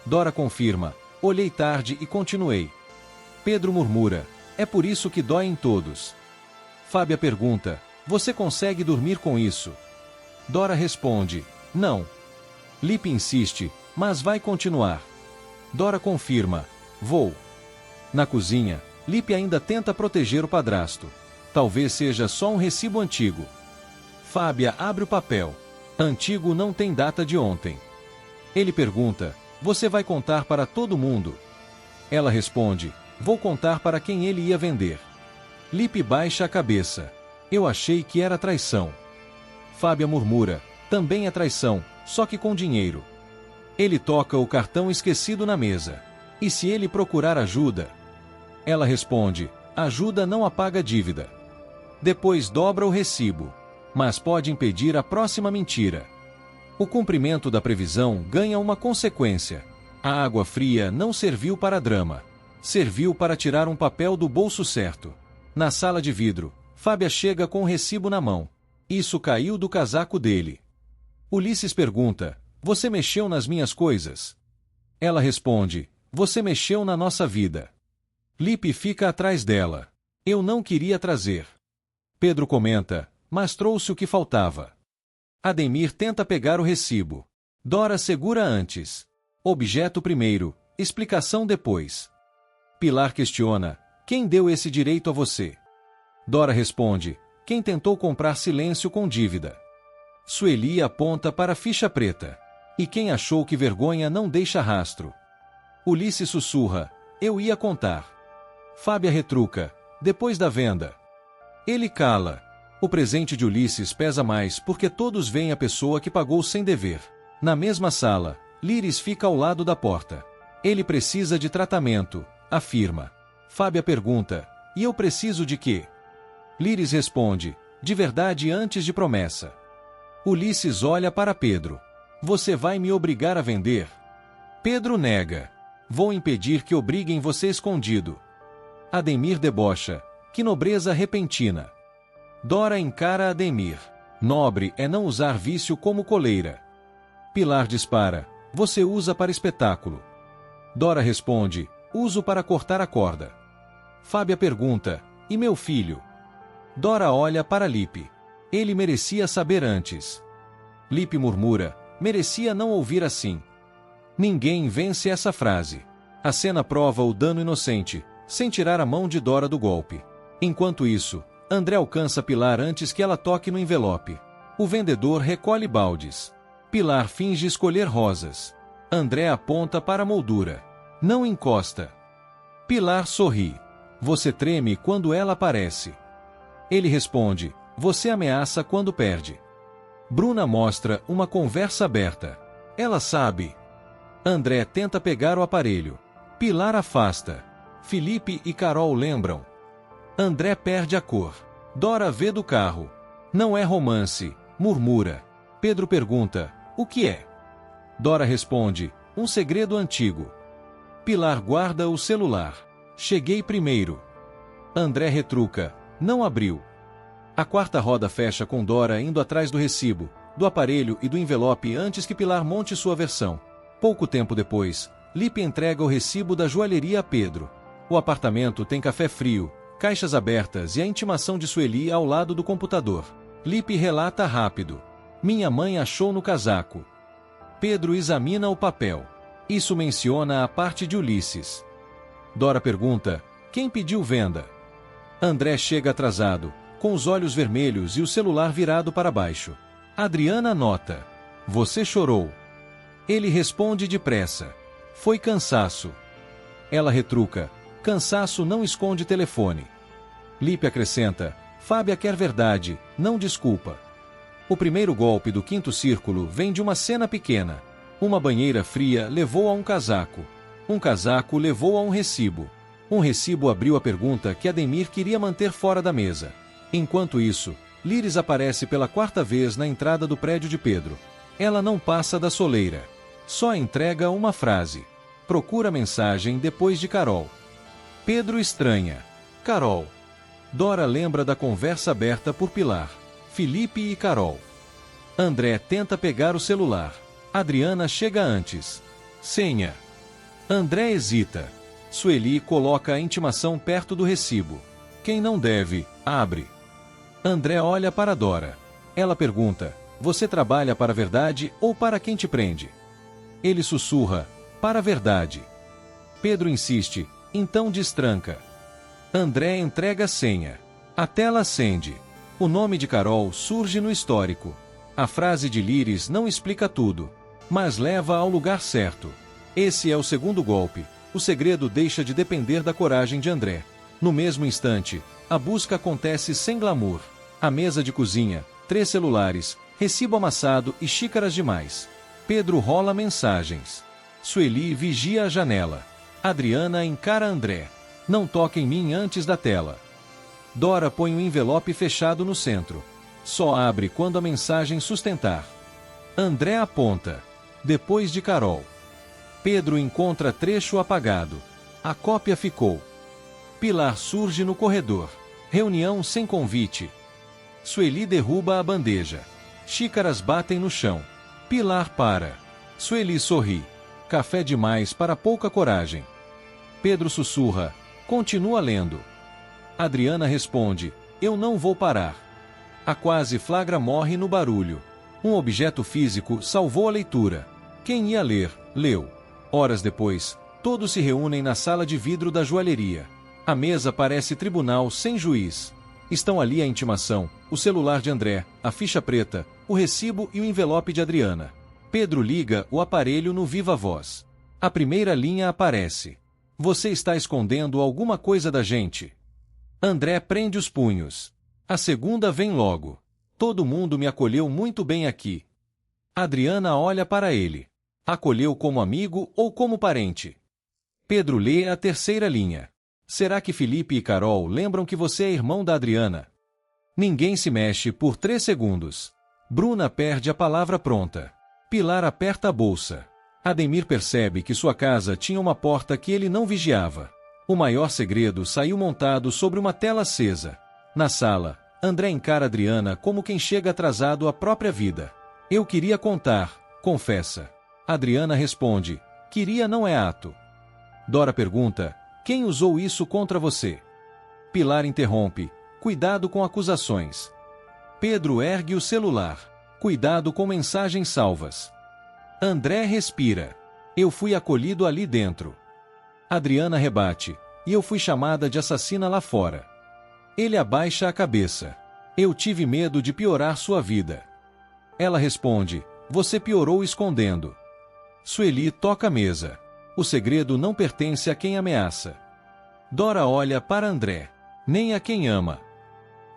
Dora confirma, olhei tarde e continuei. Pedro murmura, é por isso que dói em todos. Fábia pergunta, você consegue dormir com isso? Dora responde, não. Lipe insiste, mas vai continuar. Dora confirma, vou. Na cozinha, Lipe ainda tenta proteger o padrasto. Talvez seja só um recibo antigo. Fábia abre o papel. Antigo não tem data de ontem. Ele pergunta, você vai contar para todo mundo? Ela responde, vou contar para quem ele ia vender. Lipe baixa a cabeça. Eu achei que era traição. Fábia murmura, também é traição, só que com dinheiro. Ele toca o cartão esquecido na mesa. E se ele procurar ajuda? Ela responde, ajuda não apaga dívida. Depois dobra o recibo. Mas pode impedir a próxima mentira. O cumprimento da previsão ganha uma consequência. A água fria não serviu para drama. Serviu para tirar um papel do bolso certo. Na sala de vidro, Fábia chega com o recibo na mão. Isso caiu do casaco dele. Ulisses pergunta, você mexeu nas minhas coisas? Ela responde, você mexeu na nossa vida. Lipe fica atrás dela. Eu não queria trazer. Pedro comenta, mas trouxe o que faltava. Ademir tenta pegar o recibo. Dora segura antes. Objeto primeiro, explicação depois. Pilar questiona, quem deu esse direito a você? Dora responde, quem tentou comprar silêncio com dívida. Sueli aponta para a ficha preta. E quem achou que vergonha não deixa rastro. Ulisses sussurra, eu ia contar. Fábia retruca, depois da venda. Ele cala. O presente de Ulisses pesa mais porque todos veem a pessoa que pagou sem dever. Na mesma sala, Líris fica ao lado da porta. Ele precisa de tratamento, afirma. Fábia pergunta, E eu preciso de quê? Líris responde, de verdade antes de promessa. Ulisses olha para Pedro. Você vai me obrigar a vender? Pedro nega. Vou impedir que obriguem você escondido. Ademir debocha. Que nobreza repentina. Dora encara Ademir. Nobre é não usar vício como coleira. Pilar dispara. Você usa para espetáculo. Dora responde. Uso para cortar a corda. Fábia pergunta. E meu filho? Dora olha para Lipe. Ele merecia saber antes. Lipe murmura. Merecia não ouvir assim. Ninguém vence essa frase. A cena prova o dano inocente, sem tirar a mão de Dora do golpe. Enquanto isso, André alcança Pilar antes que ela toque no envelope. O vendedor recolhe baldes. Pilar finge escolher rosas. André aponta para a moldura. Não encosta. Pilar sorri. Você treme quando ela aparece. Ele responde. Você ameaça quando perde. Bruna mostra uma conversa aberta. Ela sabe. André tenta pegar o aparelho. Pilar afasta. Felipe e Carol lembram. André perde a cor. Dora vê do carro. Não é romance, murmura. Pedro pergunta, o que é? Dora responde, um segredo antigo. Pilar guarda o celular. Cheguei primeiro. André retruca, não abriu. A quarta roda fecha com Dora indo atrás do recibo, do aparelho e do envelope antes que Pilar monte sua versão. Pouco tempo depois, Lipe entrega o recibo da joalheria a Pedro. O apartamento tem café frio, caixas abertas e a intimação de Sueli ao lado do computador. Lipe relata rápido. Minha mãe achou no casaco. Pedro examina o papel. Isso menciona a parte de Ulisses. Dora pergunta, quem pediu venda? André chega atrasado, com os olhos vermelhos e o celular virado para baixo. Adriana nota. Você chorou. Ele responde depressa. Foi cansaço. Ela retruca. Cansaço não esconde telefone. Lipe acrescenta. Fábia quer verdade, não desculpa. O primeiro golpe do quinto círculo vem de uma cena pequena. Uma banheira fria levou a um casaco. Um casaco levou a um recibo. Um recibo abriu a pergunta que Ademir queria manter fora da mesa. Enquanto isso, Líris aparece pela quarta vez na entrada do prédio de Pedro. Ela não passa da soleira. Só entrega uma frase. Procura mensagem depois de Carol. Pedro estranha. Carol. Dora lembra da conversa aberta por Pilar, Felipe e Carol. André tenta pegar o celular. Adriana chega antes. Senha. André hesita. Sueli coloca a intimação perto do recibo. Quem não deve, abre. André olha para Dora. Ela pergunta, você trabalha para a verdade ou para quem te prende? Ele sussurra, para a verdade. Pedro insiste, então destranca. André entrega a senha. A tela acende. O nome de Carol surge no histórico. A frase de Líris não explica tudo, mas leva ao lugar certo. Esse é o segundo golpe. O segredo deixa de depender da coragem de André. No mesmo instante, a busca acontece sem glamour. A mesa de cozinha, 3 celulares, recibo amassado e xícaras demais. Pedro rola mensagens. Sueli vigia a janela. Adriana encara André. Não toque em mim antes da tela. Dora põe o envelope fechado no centro. Só abre quando a mensagem sustentar. André aponta. Depois de Carol. Pedro encontra trecho apagado. A cópia ficou. Pilar surge no corredor. Reunião sem convite. Sueli derruba a bandeja. Xícaras batem no chão. Pilar para. Sueli sorri. Café demais para pouca coragem. Pedro sussurra. Continua lendo. Adriana responde. Eu não vou parar. A quase flagra morre no barulho. Um objeto físico salvou a leitura. Quem ia ler, leu. Horas depois, todos se reúnem na sala de vidro da joalheria. A mesa parece tribunal sem juiz. Estão ali a intimação, o celular de André, a ficha preta, o recibo e o envelope de Adriana. Pedro liga o aparelho no viva voz. A primeira linha aparece. Você está escondendo alguma coisa da gente. André prende os punhos. A segunda vem logo. Todo mundo me acolheu muito bem aqui. Adriana olha para ele. Acolheu como amigo ou como parente? Pedro lê a terceira linha. Será que Felipe e Carol lembram que você é irmão da Adriana? Ninguém se mexe por 3 segundos. Bruna perde a palavra pronta. Pilar aperta a bolsa. Ademir percebe que sua casa tinha uma porta que ele não vigiava. O maior segredo saiu montado sobre uma tela acesa. Na sala, André encara Adriana como quem chega atrasado à própria vida. Eu queria contar, confessa. Adriana responde, queria não é ato. Dora pergunta, quem usou isso contra você? Pilar interrompe, cuidado com acusações. Pedro ergue o celular, cuidado com mensagens salvas. André respira, eu fui acolhido ali dentro. Adriana rebate, e eu fui chamada de assassina lá fora. Ele abaixa a cabeça. Eu tive medo de piorar sua vida. Ela responde, você piorou escondendo. Sueli toca a mesa. O segredo não pertence a quem ameaça. Dora olha para André, nem a quem ama.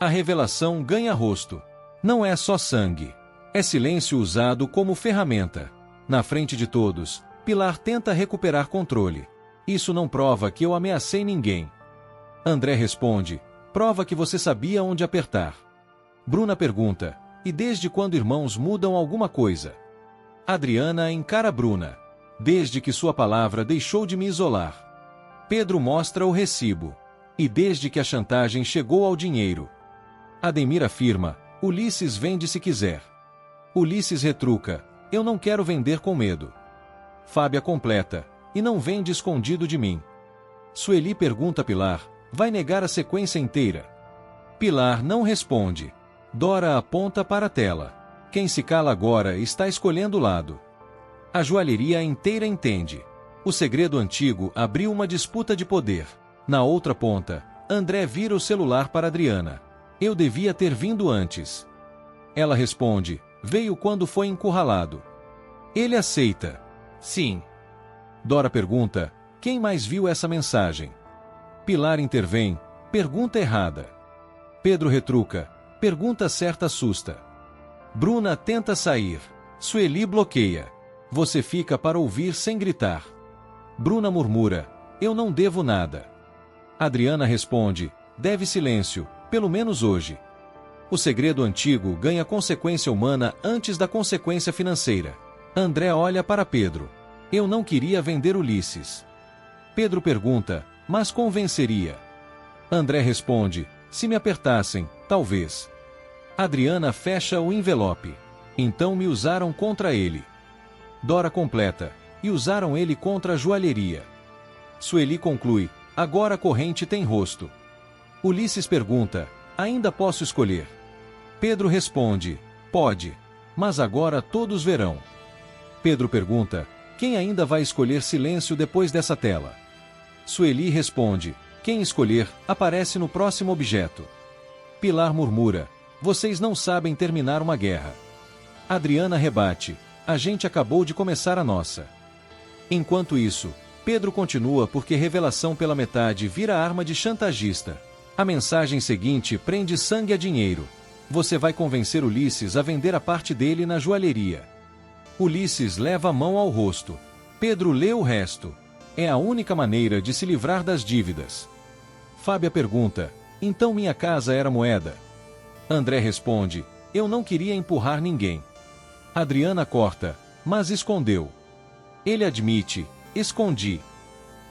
A revelação ganha rosto. Não é só sangue. É silêncio usado como ferramenta. Na frente de todos, Pilar tenta recuperar controle. Isso não prova que eu ameacei ninguém. André responde, prova que você sabia onde apertar. Bruna pergunta, e desde quando irmãos mudam alguma coisa? Adriana encara Bruna. Desde que sua palavra deixou de me isolar. Pedro mostra o recibo. E desde que a chantagem chegou ao dinheiro. Ademir afirma, Ulisses vende se quiser. Ulisses retruca, eu não quero vender com medo. Fábia completa, e não vende escondido de mim. Sueli pergunta a Pilar, vai negar a sequência inteira? Pilar não responde. Dora aponta para a tela. Quem se cala agora está escolhendo lado. A joalheria inteira entende. O segredo antigo abriu uma disputa de poder. Na outra ponta, André vira o celular para Adriana. Eu devia ter vindo antes. Ela responde, veio quando foi encurralado. Ele aceita. Sim. Dora pergunta, quem mais viu essa mensagem? Pilar intervém, pergunta errada. Pedro retruca, pergunta certa assusta. Bruna tenta sair. Sueli bloqueia. Você fica para ouvir sem gritar. Bruna murmura, eu não devo nada. Adriana responde, deve silêncio, pelo menos hoje. O segredo antigo ganha consequência humana antes da consequência financeira. André olha para Pedro. Eu não queria vender Ulisses. Pedro pergunta, mas convenceria? André responde, se me apertassem, talvez. Adriana fecha o envelope. Então me usaram contra ele. Dora completa, e usaram ele contra a joalheria. Sueli conclui, agora a corrente tem rosto. Ulisses pergunta, ainda posso escolher? Pedro responde, pode, mas agora todos verão. Pedro pergunta, quem ainda vai escolher silêncio depois dessa tela? Sueli responde, quem escolher, aparece no próximo objeto. Pilar murmura, vocês não sabem terminar uma guerra. Adriana rebate, a gente acabou de começar a nossa. Enquanto isso, Pedro continua porque revelação pela metade vira arma de chantagista. A mensagem seguinte prende sangue a dinheiro. Você vai convencer Ulisses a vender a parte dele na joalheria. Ulisses leva a mão ao rosto. Pedro lê o resto. É a única maneira de se livrar das dívidas. Fábia pergunta, então minha casa era moeda? André responde, eu não queria empurrar ninguém. Adriana corta, mas escondeu. Ele admite, escondi.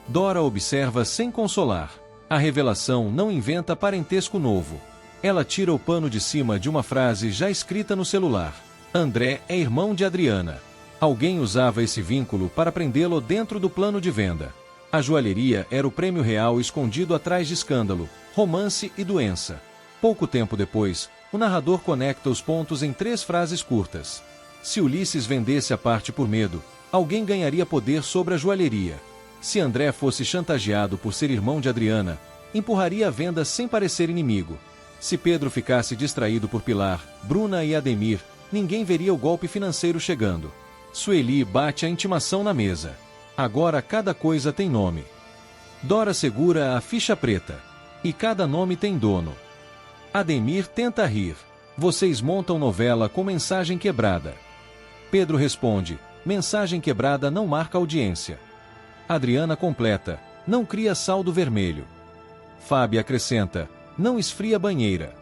Dora observa sem consolar. A revelação não inventa parentesco novo. Ela tira o pano de cima de uma frase já escrita no celular. André é irmão de Adriana. Alguém usava esse vínculo para prendê-lo dentro do plano de venda. A joalheria era o prêmio real escondido atrás de escândalo, romance e doença. Pouco tempo depois, o narrador conecta os pontos em 3 frases curtas. Se Ulisses vendesse a parte por medo, alguém ganharia poder sobre a joalheria. Se André fosse chantageado por ser irmão de Adriana, empurraria a venda sem parecer inimigo. Se Pedro ficasse distraído por Pilar, Bruna e Ademir, ninguém veria o golpe financeiro chegando. Sueli bate a intimação na mesa. Agora cada coisa tem nome. Dora segura a ficha preta. E cada nome tem dono. Ademir tenta rir. Vocês montam novela com mensagem quebrada. Pedro responde, mensagem quebrada não marca audiência. Adriana completa, não cria saldo vermelho. Fábia acrescenta: não esfria a banheira.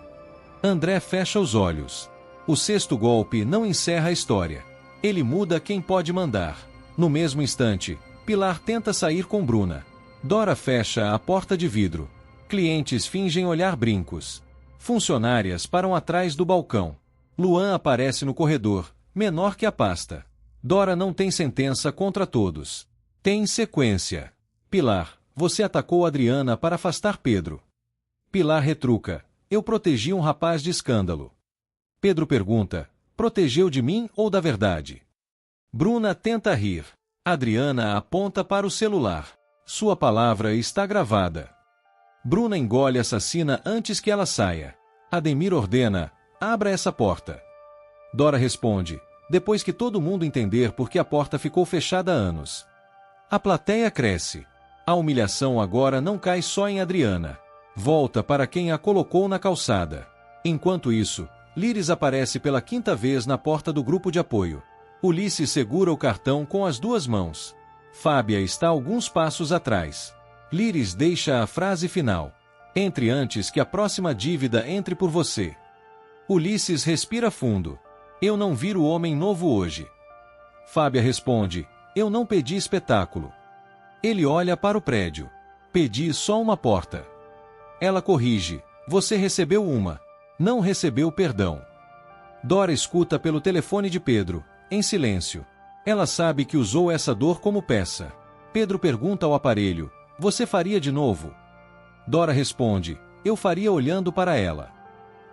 André fecha os olhos. O sexto golpe não encerra a história. Ele muda quem pode mandar. No mesmo instante, Pilar tenta sair com Bruna. Dora fecha a porta de vidro. Clientes fingem olhar brincos. Funcionárias param atrás do balcão. Luan aparece no corredor, menor que a pasta. Dora não tem sentença contra todos. Tem sequência. Pilar: você atacou Adriana para afastar Pedro. Pilar retruca: eu protegi um rapaz de escândalo. Pedro pergunta: protegeu de mim ou da verdade? Bruna tenta rir. Adriana aponta para o celular. Sua palavra está gravada. Bruna engole a assassina antes que ela saia. Ademir ordena: abra essa porta. Dora responde: depois que todo mundo entender por que a porta ficou fechada há anos. A plateia cresce. A humilhação agora não cai só em Adriana. Volta para quem a colocou na calçada. Enquanto isso, Líris aparece pela quinta vez na porta do grupo de apoio. Ulisses segura o cartão com as duas mãos. Fábia está alguns passos atrás. Líris deixa a frase final: entre antes que a próxima dívida entre por você. Ulisses respira fundo. Eu não viro homem novo hoje. Fábia responde: eu não pedi espetáculo. Ele olha para o prédio. Pedi só uma porta. Ela corrige: você recebeu uma. Não recebeu perdão. Dora escuta pelo telefone de Pedro, em silêncio. Ela sabe que usou essa dor como peça. Pedro pergunta ao aparelho: você faria de novo? Dora responde: eu faria olhando para ela.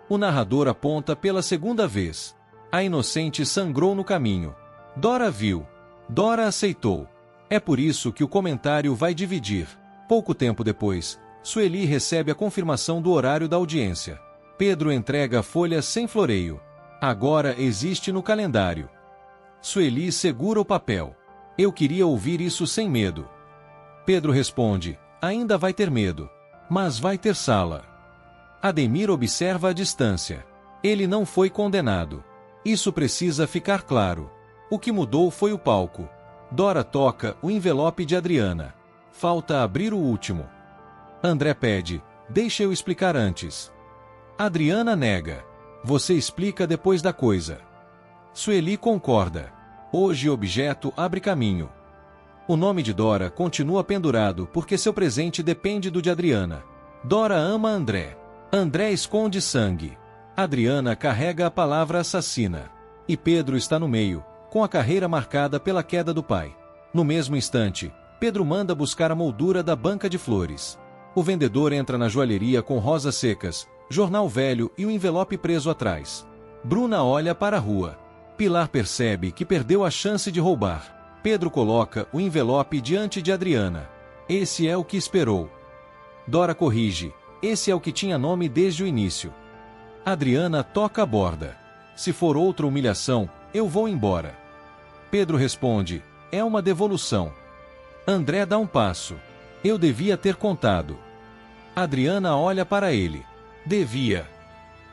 O narrador aponta pela segunda vez. A inocente sangrou no caminho. Dora viu. Dora aceitou. É por isso que o comentário vai dividir. Pouco tempo depois, Sueli recebe a confirmação do horário da audiência. Pedro entrega a folha sem floreio. Agora existe no calendário. Sueli segura o papel. Eu queria ouvir isso sem medo. Pedro responde: ainda vai ter medo. Mas vai ter sala. Ademir observa a distância. Ele não foi condenado. Isso precisa ficar claro. O que mudou foi o palco. Dora toca o envelope de Adriana. Falta abrir o último. André pede: deixa eu explicar antes. Adriana nega. Você explica depois da coisa. Sueli concorda. Hoje o objeto abre caminho. O nome de Dora continua pendurado porque seu presente depende do de Adriana. Dora ama André. André esconde sangue. Adriana carrega a palavra assassina. E Pedro está no meio, com a carreira marcada pela queda do pai. No mesmo instante, Pedro manda buscar a moldura da banca de flores. O vendedor entra na joalheria com rosas secas, jornal velho e o envelope preso atrás. Bruna olha para a rua. Pilar percebe que perdeu a chance de roubar. Pedro coloca o envelope diante de Adriana. Esse é o que esperou. Dora corrige: esse é o que tinha nome desde o início. Adriana toca a borda. Se for outra humilhação, eu vou embora. Pedro responde: é uma devolução. André dá um passo. Eu devia ter contado. Adriana olha para ele. Devia.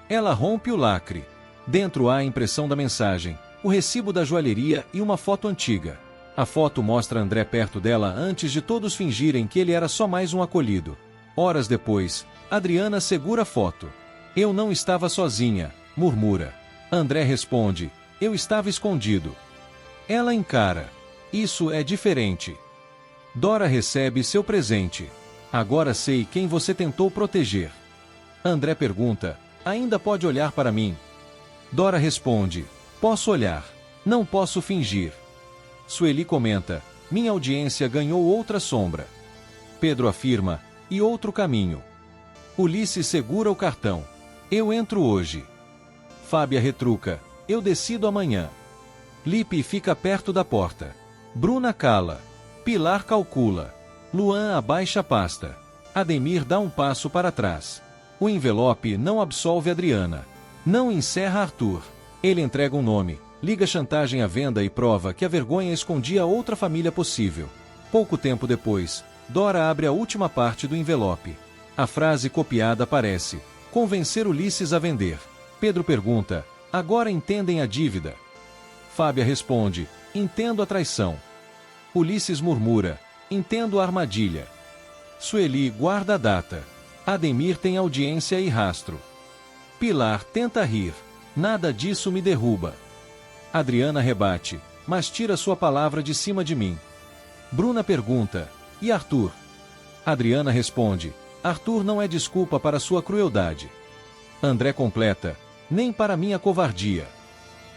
Ela rompe o lacre. Dentro há a impressão da mensagem, o recibo da joalheria e uma foto antiga. A foto mostra André perto dela antes de todos fingirem que ele era só mais um acolhido. Horas depois, Adriana segura a foto. Eu não estava sozinha, murmura. André responde: eu estava escondido. Ela encara. Isso é diferente. Dora recebe seu presente. Agora sei quem você tentou proteger. André pergunta: ainda pode olhar para mim? Dora responde: posso olhar. Não posso fingir. Sueli comenta: minha audiência ganhou outra sombra. Pedro afirma: e outro caminho. Ulisses segura o cartão. Eu entro hoje. Fábia retruca: eu decido amanhã. Lipe fica perto da porta. Bruna cala. Pilar calcula. Luan abaixa a pasta. Ademir dá um passo para trás. O envelope não absolve Adriana. Não encerra Arthur. Ele entrega um nome, liga chantagem à venda e prova que a vergonha escondia outra família possível. Pouco tempo depois, Dora abre a última parte do envelope. A frase copiada aparece: convencer Ulisses a vender. Pedro pergunta: agora entendem a dívida? Fábia responde: entendo a traição. Ulisses murmura: entendo a armadilha. Sueli guarda a data. Ademir tem audiência e rastro. Pilar tenta rir. Nada disso me derruba. Adriana rebate, mas tira sua palavra de cima de mim. Bruna pergunta, e Arthur? Adriana responde, Arthur não é desculpa para sua crueldade. André completa, nem para minha covardia.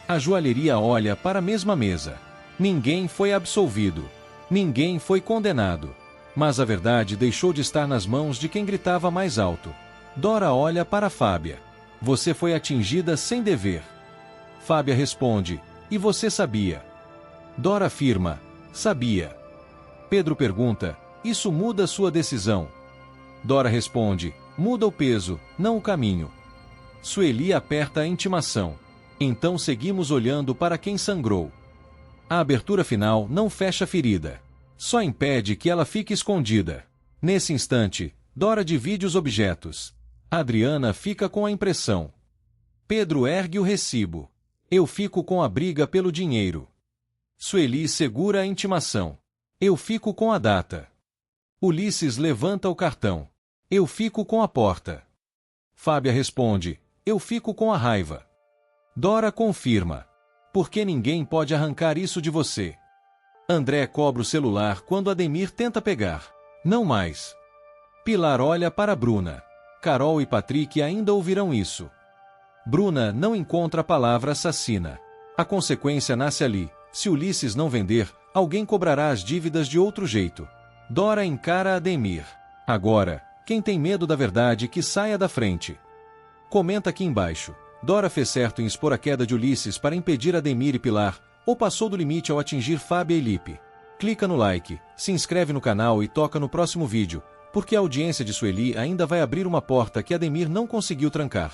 A joalheria olha para a mesma mesa. Ninguém foi absolvido. Ninguém foi condenado. Mas a verdade deixou de estar nas mãos de quem gritava mais alto. Dora olha para Fábia. Você foi atingida sem dever. Fábia responde, e você sabia? Dora afirma, sabia. Pedro pergunta, isso muda sua decisão? Dora responde, muda o peso, não o caminho. Sueli aperta a intimação. Então seguimos olhando para quem sangrou. A abertura final não fecha a ferida. Só impede que ela fique escondida. Nesse instante, Dora divide os objetos. Adriana fica com a impressão. Pedro ergue o recibo. Eu fico com a briga pelo dinheiro. Sueli segura a intimação. Eu fico com a data. Ulisses levanta o cartão. Eu fico com a porta. Fábia responde, eu fico com a raiva. Dora confirma. Porque ninguém pode arrancar isso de você. André cobra o celular quando Ademir tenta pegar. Não mais. Pilar olha para Bruna. Carol e Patrick ainda ouvirão isso. Bruna não encontra a palavra assassina. A consequência nasce ali. Se Ulisses não vender, alguém cobrará as dívidas de outro jeito. Dora encara Ademir. Agora, quem tem medo da verdade que saia da frente. Comenta aqui embaixo. Dora fez certo em expor a queda de Ulisses para impedir Ademir e Pilar, ou passou do limite ao atingir Fábia e Lipe? Clica no like, se inscreve no canal e toca no próximo vídeo, porque a audiência de Sueli ainda vai abrir uma porta que Ademir não conseguiu trancar.